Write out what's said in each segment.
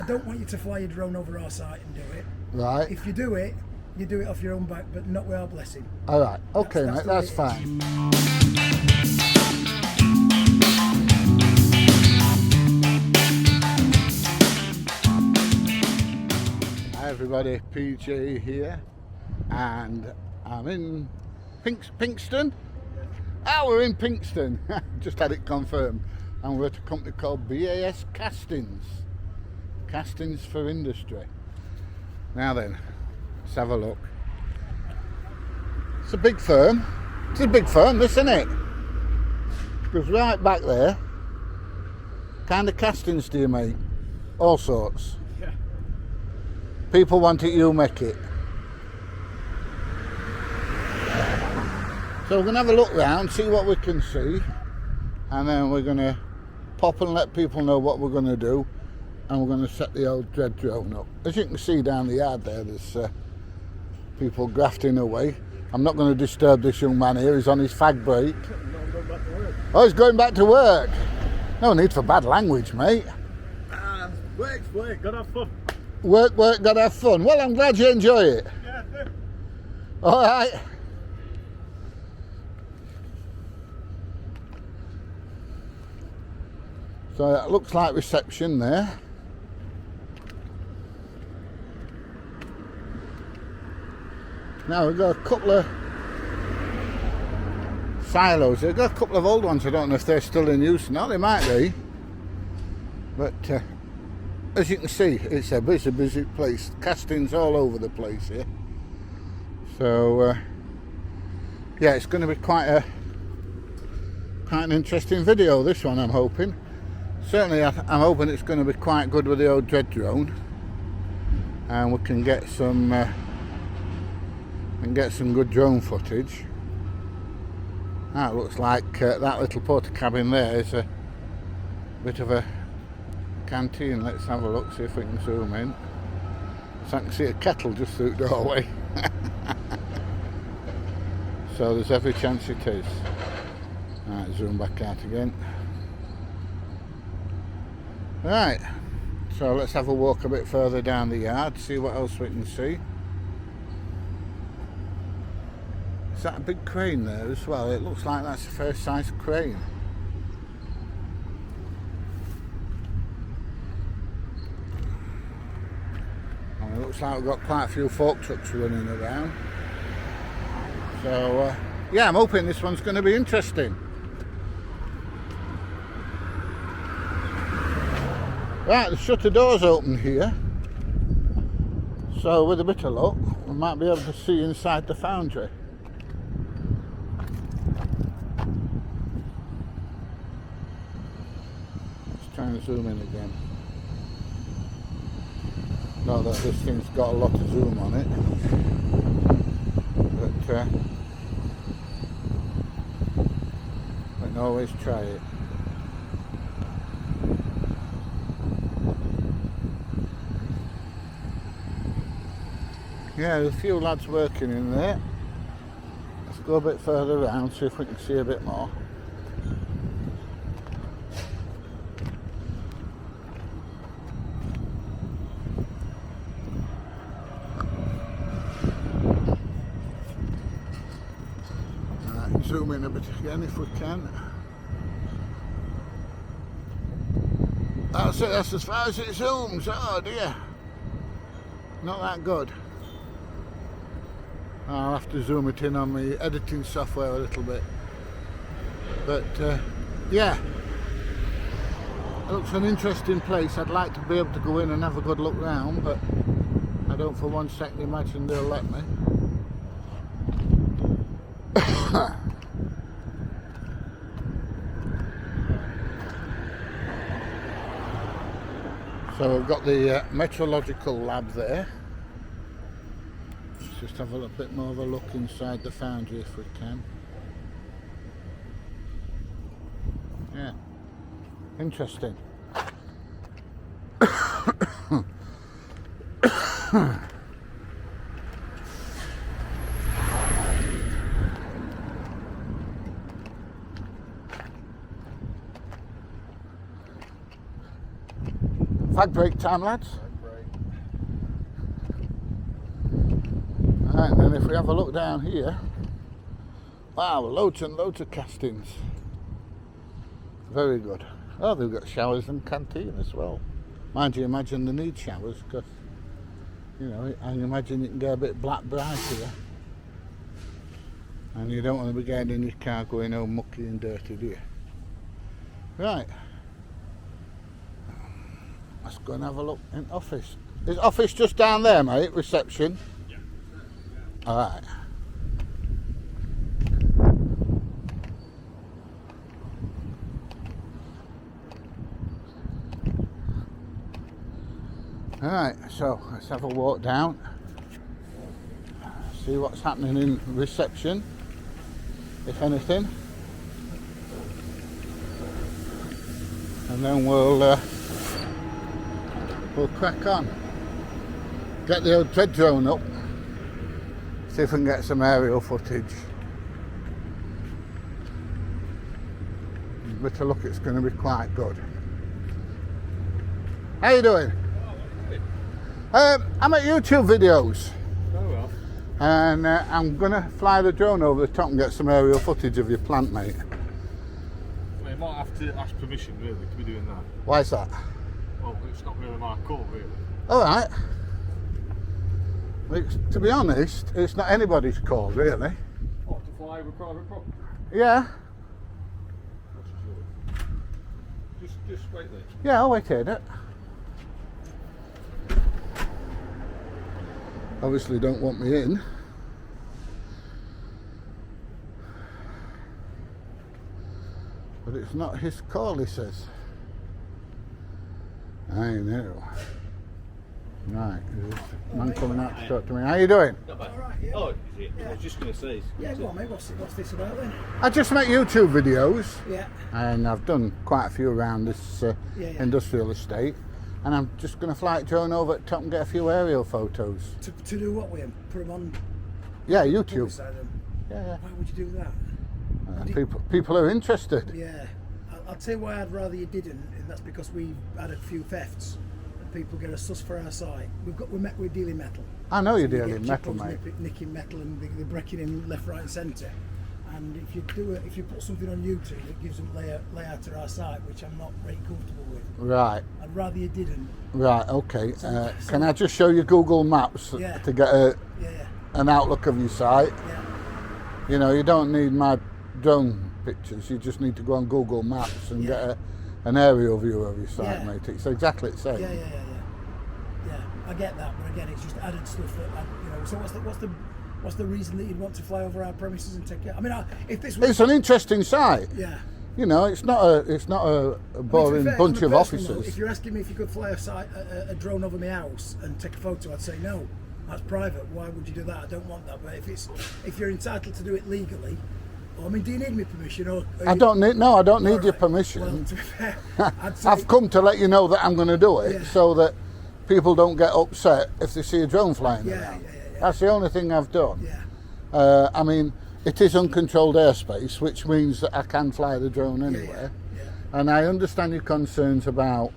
I don't want you to fly your drone over our site and do it. Right. If you do it off your own back, but not with our blessing. All right. Okay, mate. That's fine. Hi everybody, PJ here, and I'm in Pinkston. Ah, we're in Pinkston. Just had it confirmed. And we're at a company called BAS Castings. Castings for Industry. Now then, let's have a look. It's a big firm. It's a big firm, this, isn't it? Because right back there, kind of castings do you make? All sorts. Yeah. People want it, you make it. So we're going to have a look round, see what we can see, and then we're going to pop and let people know what we're going to do, and we're going to set the old dread drone up. As you can see down the yard there, there's people grafting away. I'm not going to disturb this young man here, he's on his fag break. Oh, he's going back to work. No need for bad language, mate. Work, gotta have fun. Work, gotta have fun. Well, I'm glad you enjoy it. Yeah, I do. All right. So that looks like reception there. Now we've got a couple of silos. We've got a couple of old ones. I don't know if they're still in use now. They might be. But as you can see, it's a busy place. Castings all over the place here. So yeah, it's going to be quite an interesting video, this one, I'm hoping. Certainly I'm hoping it's going to be quite good with the old dread drone, and we can get some good drone footage. That looks like that little porta cabin there is a bit of a canteen. Let's have a look, see if we can zoom in. So I can see a kettle just through the doorway. So there's every chance it is. Alright, zoom back out again. Right, so let's have a walk a bit further down the yard, see what else we can see. Is that a big crane there as well? It looks like that's a fair size crane. And it looks like we've got quite a few fork trucks running around. So yeah, I'm hoping this one's going to be interesting. Right, the shutter door's open here, so with a bit of luck we might be able to see inside the foundry. Let's try and zoom in again. Not that this thing's got a lot of zoom on it, but we can always try it. Yeah, there's a few lads working in there. Let's go a bit further around, see if we can see a bit more. Alright, zoom in a bit again if we can. That's it, that's as far as it zooms. Oh dear. Not that good. I'll have to zoom it in on my editing software a little bit. But yeah, it looks an interesting place. I'd like to be able to go in and have a good look round, but I don't for one second imagine they'll let me. So we've got the meteorological lab there. Let's just have a bit more of a look inside the foundry if we can. Yeah, interesting. Bag break time, lads. Right, and then if we have a look down here, wow, loads and loads of castings. Very good. Oh, they've got showers and canteen as well. Mind you, imagine they need showers because, you know, I can imagine it can get a bit black bright here. And you don't want to be getting in your car going all mucky and dirty, do you? Right. Let's go and have a look in office. Is office just down there, mate? Reception? Yeah. Alright. Alright, so let's have a walk down. See what's happening in reception, if anything. And then we'll crack on. Get the old dread drone up. See if we can get some aerial footage. But a look, it's going to be quite good. How you doing? I'm at YouTube videos. Oh well. And I'm going to fly the drone over the top and get some aerial footage of your plant, mate. Well, you might have to ask permission, really, to be doing that. Why is that? Well, it's not really my call, really. Alright. To be honest, it's not anybody's call, really. What, to fly over private property? Yeah. What's your Just wait there. Yeah, I'll wait here. Obviously don't want me in. But it's not his call, he says. I know. Right, there's a man coming out to talk to me. How you doing? Not bad. All right, yeah. Oh, is it? I was just going to say. Yeah, go on, mate. What's this about then? I just make YouTube videos. Yeah. And I've done quite a few around this Yeah. industrial estate. And I'm just going to fly a drone over at top and get a few aerial photos. To do what with them? Put them on. Yeah, YouTube. Publicise them? Yeah, Why would you do that? yeah. People are interested. Yeah. I'll tell you why I'd rather you didn't, and that's because we've had a few thefts. And people get a sus for our site. We're dealing metal. I know you're You dealing get metal, chippers mate. nicking metal, and they're breaking in left, right, and centre. And if you put something on YouTube that gives them layout to our site, which I'm not very comfortable with, Right, I'd rather you didn't. right, okay. So- Can I just show you Google Maps Yeah. to get Yeah, an outlook of your site? yeah. You know, you don't need my drone pictures. You just need to go on Google Maps and Yeah. get an aerial view of your site, Yeah. mate. It's exactly the same. Yeah. I get that, but again, it's just added stuff that, So what's the reason that you'd want to fly over our premises and take it? I mean, if this was, It's an interesting site. yeah. You know, it's not a I mean, boring to be fair, bunch on of a personal note, officers. if you're asking me if you could fly a drone over my house and take a photo, I'd say no. That's private. Why would you do that? I don't want that. But if you're entitled to do it legally, I mean, do you need my permission? I don't need your Alright. permission. Well, to be fair, I'd say, I've come to let you know that I'm going to do it Yeah. so that people don't get upset if they see a drone flying Yeah, around. yeah. That's the only thing I've done. Yeah, I mean, it is uncontrolled airspace, which means that I can fly the drone anywhere. yeah. And I understand your concerns about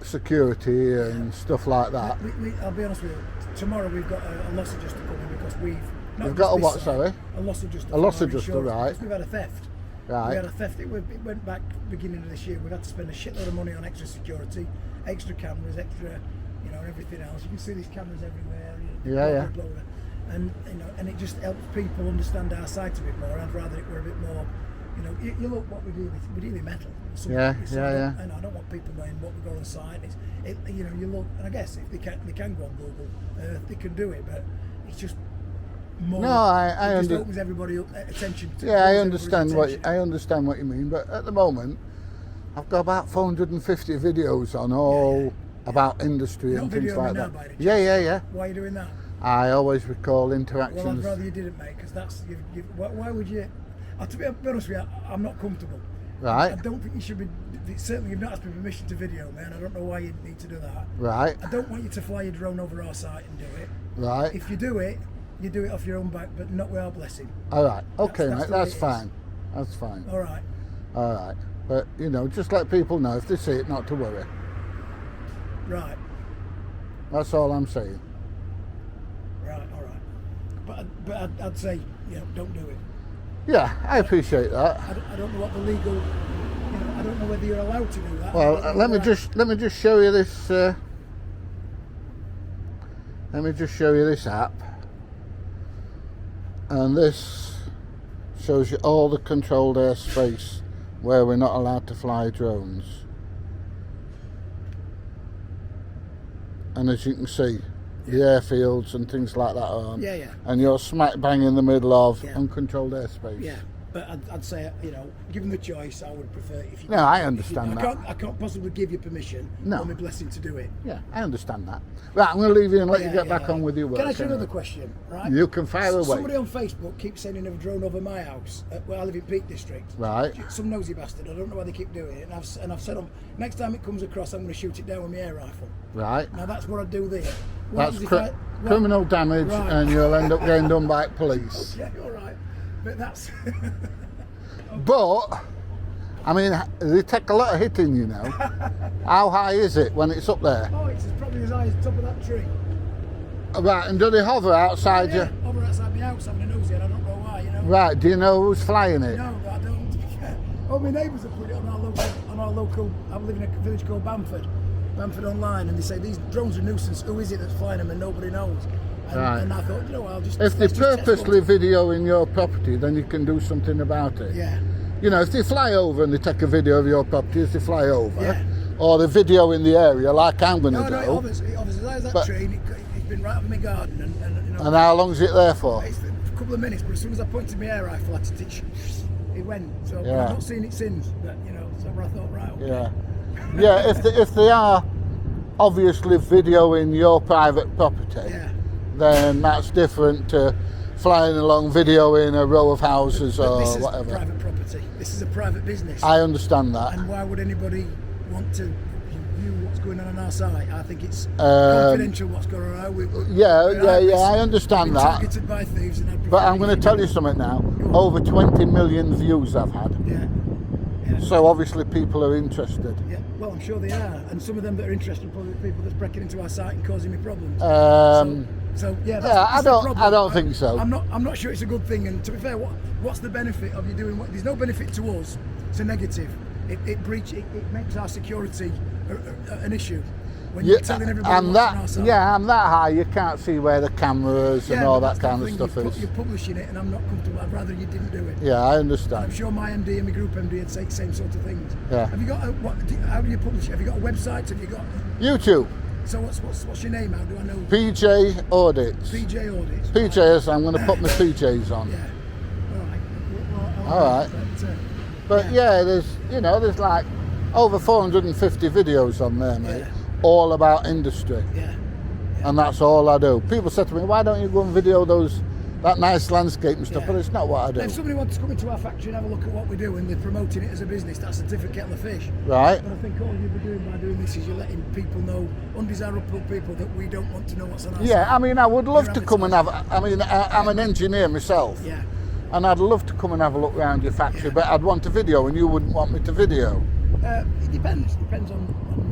security and stuff like that. I'll be honest with you. Tomorrow we've got a loss adjuster coming because we've got a just what, this sorry? A loss adjuster. A for loss our adjuster, insurance, right. because we've had a theft. Right. We had a theft. It went back beginning of this year. We've had to spend a shitload of money on extra security, extra cameras, extra, everything else. You can see these cameras everywhere. Yeah. Blah, blah, blah. And it just helps people understand our site a bit more. I'd rather it were a bit more. You look what we do with metal. Yeah. And I don't want people knowing what we got on site. You look, and I guess if they can go on Google, they can do it, but it's just more. No, I it just under- opens everybody up, attention. To Yeah, I everybody's attention. understand what you mean, but at the moment, I've got about 450 videos on all about industry You're and not things videoing like me now, that. by any chance? Yeah. Why are you doing that? I always recall Well, interactions. I'd rather you didn't, mate, because that's why would you? To be honest with you, I'm not comfortable. Right. I don't think you should be. Certainly, you've not asked me permission to video, man. I don't know why you need to do that. Right. I don't want you to fly your drone over our site and do it. Right. If you do it off your own back, but not with our blessing. All right. Okay, That's mate. the way That's it is. fine. That's fine. All right. All right. But just let people know if they see it, not to worry. Right. That's all I'm saying. Right. All right. But I'd say, you know, don't do it. Yeah, I appreciate that. I don't know what the legal. You know, I don't know whether you're allowed to do that. Well, let me just show you this. Let me just show you this app, and this shows you all the controlled airspace where we're not allowed to fly drones. And as you can see, the airfields and things like that are on. Yeah. And you're smack bang in the middle of Yeah. uncontrolled airspace. Yeah. But I'd say, you know, given the choice, I would prefer if you. No, I understand that. I can't possibly give you permission No. or my blessing to do it. Yeah, I understand that. Right, I'm going to leave you and let you get back on with your work. Can I ask you anyway. another question? Right. You can fire away. Somebody on Facebook keeps sending a drone over my house, where I live in Peak District. Right. Some nosy bastard. I don't know why they keep doing it. And I've said, next time it comes across, I'm going to shoot it down with my air rifle. Right. Now that's what I do there. What That's happens if criminal damage, Right. and you'll end up getting done by police. Yeah, all right. But that's. But, I mean, they take a lot of hitting, you know. How high is it when it's up there? Oh, it's probably as high as the top of that tree. Right, and do they hover outside Yeah, you? over outside my house having a nosy, and I don't know why, you know. Right, do you know who's flying it? No, I don't. Oh, my neighbours have put it on our local. I live in a village called Bamford Online, and they say these drones are a nuisance. Who is it that's flying them, and nobody knows. And, Right. and I thought, you know, I'll just. If they let's just test purposely one. video in your property, then you can do something about it. Yeah. You know, if they fly over and they take a video of your property as they fly over, Yeah. or the video in the area like I'm going to No, do. it hovers as high as that But- tree, and it's been right over my garden, and you know. And how long's it there for? It's a couple of minutes, but as soon as I pointed my air rifle at it, it went. So Yeah. I've not seen it since. But you know, so I thought, right. Okay. Yeah. Yeah, if they are obviously videoing your private property, Yeah. then that's different to flying along videoing a row of houses But or this is whatever. private property. This is a private business. I understand that. And why would anybody want to view what's going on our site? I think it's Um, confidential what's going on. Yeah, I understand We're that. targeted by thieves, and I'd But prefer I'm going to tell you something now. Over 20 million views I've had. Yeah. So obviously people are interested. Yeah. Well, I'm sure they are, and some of them that are interested are probably the people that's breaking into our site and causing me problems. So yeah, I don't think so. I'm not sure it's a good thing. And to be fair, what's the benefit of you doing what? There's no benefit to us. It's a negative. It makes our security an issue when you're telling everybody and what's on our site. I'm that high. You can't see where the cameras and all but that that's kind the of thing, stuff is. You're publishing it, and I'm not comfortable. I'd rather you didn't do it. Yeah, I I'm understand. sure my MD and my group MD would say the same sort of things. Yeah. Have you got how do you publish it? Have you got a website? Have you got? YouTube, So what's your name? How do I know? PJ Audits. PJ Audits. PJs. I'm going to put my PJs on. Yeah. All right. All right. But yeah, there's like over 450 videos on there, mate. Yeah. All about industry. Yeah. And that's all I do. People say to me, why don't you go and video that nice landscape and stuff? Yeah. But it's not what I do. If somebody wants to come into our factory and have a look at what we do and they're promoting it as a business, that's a different kettle of fish. Right? But I think all you'll be doing by doing this is you're letting people know, undesirable people, that we don't want to know what's on our Yeah, site. I mean, I would love You're to come and have, advertising. I'm an engineer myself. Yeah. And I'd love to come and have a look around your factory, Yeah. but I'd want a video and you wouldn't want me to video. It depends. Depends on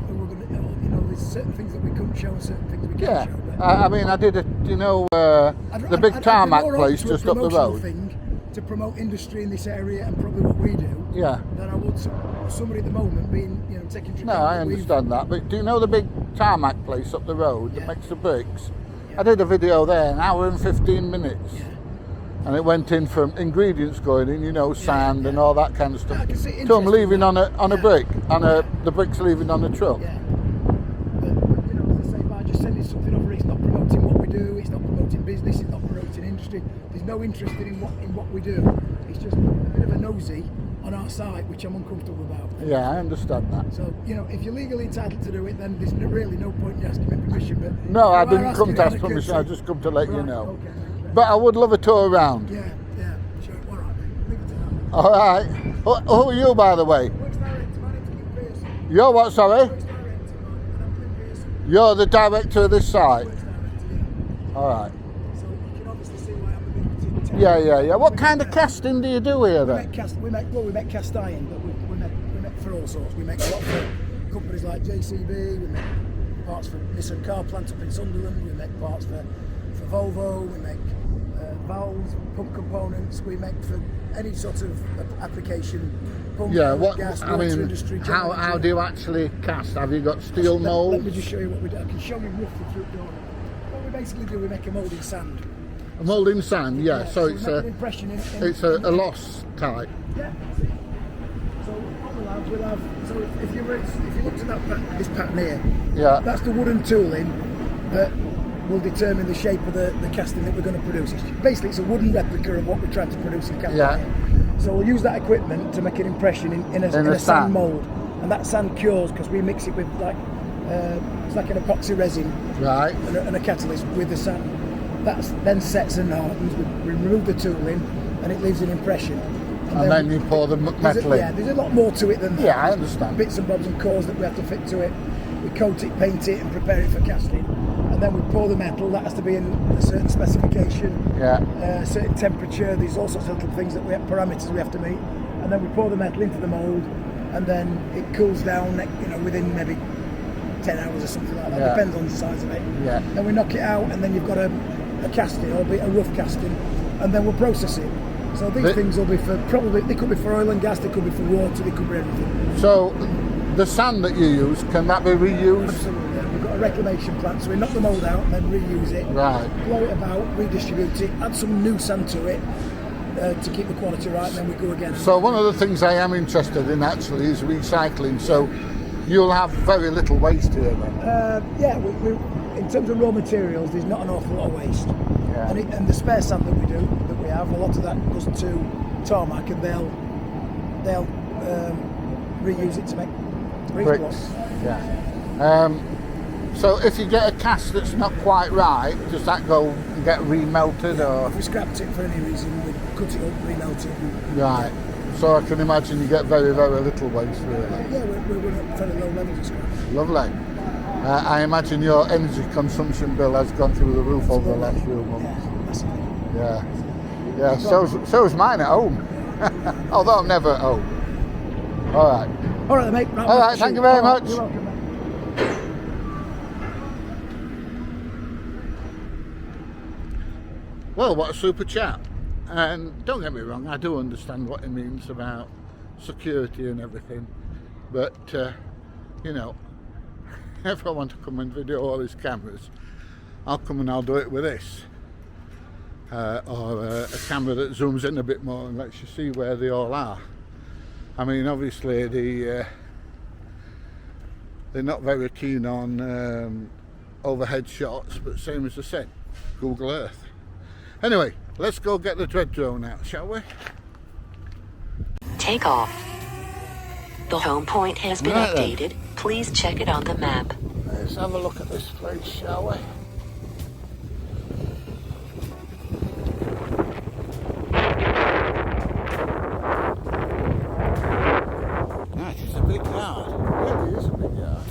who we're going to. You know, there's certain things that we couldn't show and certain things we Yeah. can't show. But I mean, I did the big tarmac place just up the road. Thing to promote industry in this area and probably what we do. Yeah. Than I would somebody at the moment being, taking. No, I understand that. But do you know the big tarmac place up the road that Yeah. makes the bricks? Yeah. I did a video there, an hour and 15 minutes. Yeah. And it went in from ingredients going in, sand and all that kind of stuff. I can see To them interest in leaving that. on a Yeah. brick, the bricks leaving on the truck. Yeah. But as I say, by just sending something over, it's not promoting what we do. It's not promoting business. It's not promoting industry. There's no interest in what we do. It's just a bit of a nosy on our site, which I'm uncomfortable about. Yeah, I understand that. So, if you're legally entitled to do it, then there's really no point in asking me permission. But No, I if you are didn't come asking to out ask of permission, I courtesy- just come to let you Right, know. okay, thank you very But I would love a tour around. Yeah, sure. All right, mate. Leave it to that. All right. Who are you, by the way? Works director, my name's Clint Pearson. You're what, sorry? Works director, and I'm Clint Pearson. You're the director of this site. Works director, yeah. All right. So you can obviously see why I'm a bit of a Yeah. What kind of casting do you do here We then? make cast iron, but we make for all sorts. We make a lot for companies like JCB. We make parts for Nissan car plant up in Sunderland, we make parts for Volvo, we make valves, pump components, we make for any sort of application. Pump, gas, water industry. How do you actually cast? Have you got steel molds? Let me just show you what we do. I can show you roughly through the door. What we basically do, we make a mould in sand. A mould in sand, yeah. So it's an impression it's a loss type. Yeah. So what we'll have, so if you looked at this pattern here, yeah, that's the wooden tooling that will determine the shape of the casting that we're going to produce. Basically, it's a wooden replica of what we're trying to produce in casting. Yeah. So we'll use that equipment to make an impression in a sand mould, and that sand cures because we mix it with it's like an epoxy resin, right, and a catalyst with the sand. That then sets and hardens. We remove the tooling, and it leaves an impression. And then you pour the metal in. Yeah, there's a lot more to it than that. Yeah, I understand. Bits and bobs and cores that we have to fit to it. We coat it, paint it, and prepare it for casting. And then we pour the metal. That has to be in a certain specification, a certain temperature. There's all sorts of little things that parameters we have to meet. And then we pour the metal into the mould, and then it cools down, within maybe 10 hours or something like that. Yeah. Depends on the size of it. Yeah. Then we knock it out, and then you've got a casting, albeit a rough casting, and then we'll process it. So these things will be they could be for oil and gas, they could be for water, they could be everything. So the sand that you use, can that be reused? Absolutely. We've got a reclamation plant, so we knock the mould out and then reuse it. Right. Blow it about, redistribute it, add some new sand to it to keep the quality right, and then we go again. So one of the things I am interested in actually is recycling. So you'll have very little waste here then? Yeah, we in terms of raw materials, there's not an awful lot of waste. Yeah. And the spare sand that we have, a lot of that goes to tarmac, and they'll reuse it to make bricks. Blocks. Yeah. So if you get a cast that's not quite right, does that go and get remelted, or? If we scrapped it for any reason, we'd cut it up, remelt it. Right. So I can imagine you get very, very little waste really. Yeah, we're at fairly low levels of scrap. Lovely. I imagine your energy consumption bill has gone through the roof over the last few months. Yeah, massively. Yeah. Yeah, so's mine at home. Although I'm never at home. All right. All right, mate. Right, all right, thank you very much. You're welcome, mate. Well, what a super chat. And don't get me wrong, I do understand what it means about security and everything. But, if I want to come and video all these cameras, I'll come and I'll do it with this. Or a camera that zooms in a bit more and lets you see where they all are. I mean, obviously they're not very keen on overhead shots, but same as I said, Google Earth. Anyway, let's go get the dread drone out, shall we? Take off. The home point has been updated. Then. Please check it on the map. Let's have a look at this place, shall we? Right, it's a big yard. It really is a big yard.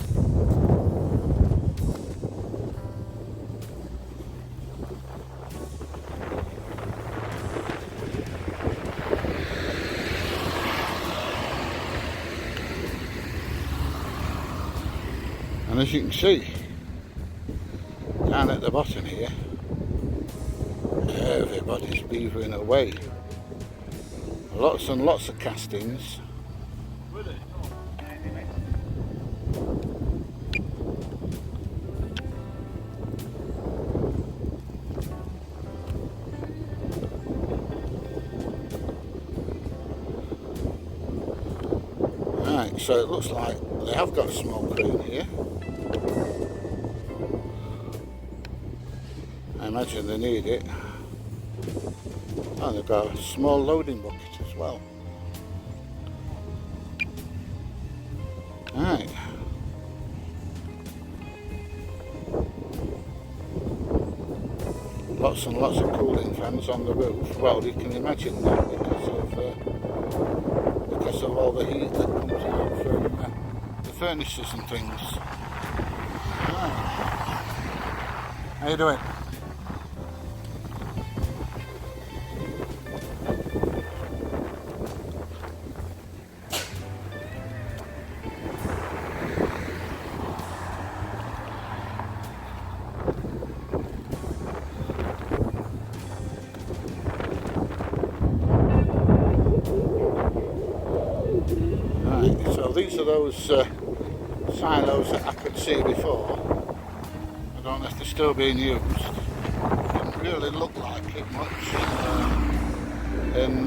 And as you can see, down at the bottom here, everybody's beavering away. Lots and lots of castings. Right, so it looks like they have got a small crane here. I imagine they need it. And they've got a small loading bucket as well. Right. Lots and lots of cooling fans on the roof. Well, you can imagine that because of all the heat that comes out from the furnaces and things. Right. How you doing? of those silos that I could see before. I don't know if they're still being used. Didn't really look like it much in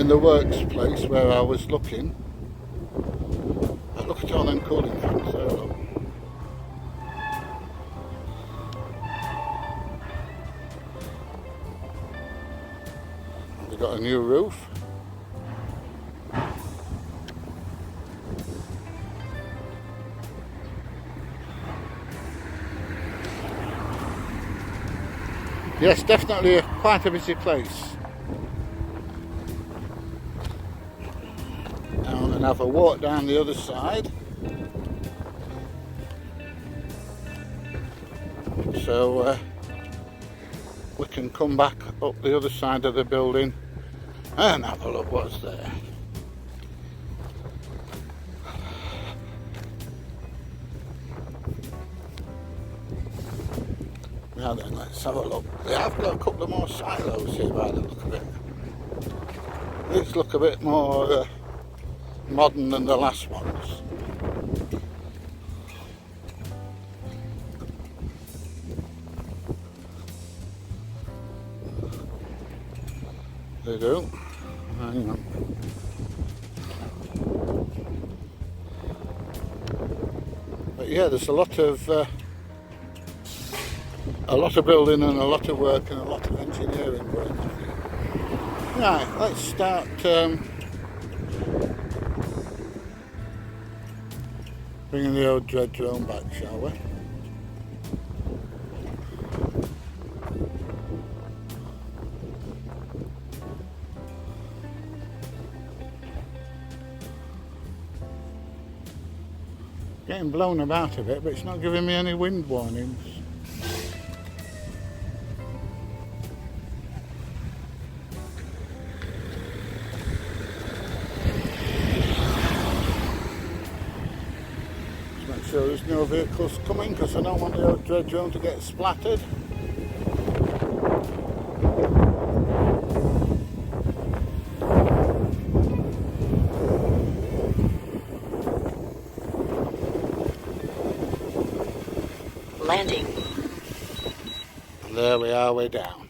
the works place where I was looking. But look at all them cooling fans there, look. They've got a new roof. Yes, definitely quite a busy place. Now I'm going to have a walk down the other side. So we can come back up the other side of the building and have a look what's there. Now then, let's have a look. They have got a couple of more silos here by the look of it. These look a bit more modern than the last ones. They do. Hang on. But yeah, there's a lot of building and a lot of work and a lot of engineering work. Right, let's start bringing the old dread drone back, shall we? Getting blown about a bit, but it's not giving me any wind warnings. So there's no vehicles coming because I don't want the old dread drone to get splattered. Landing. And there we are, we're down.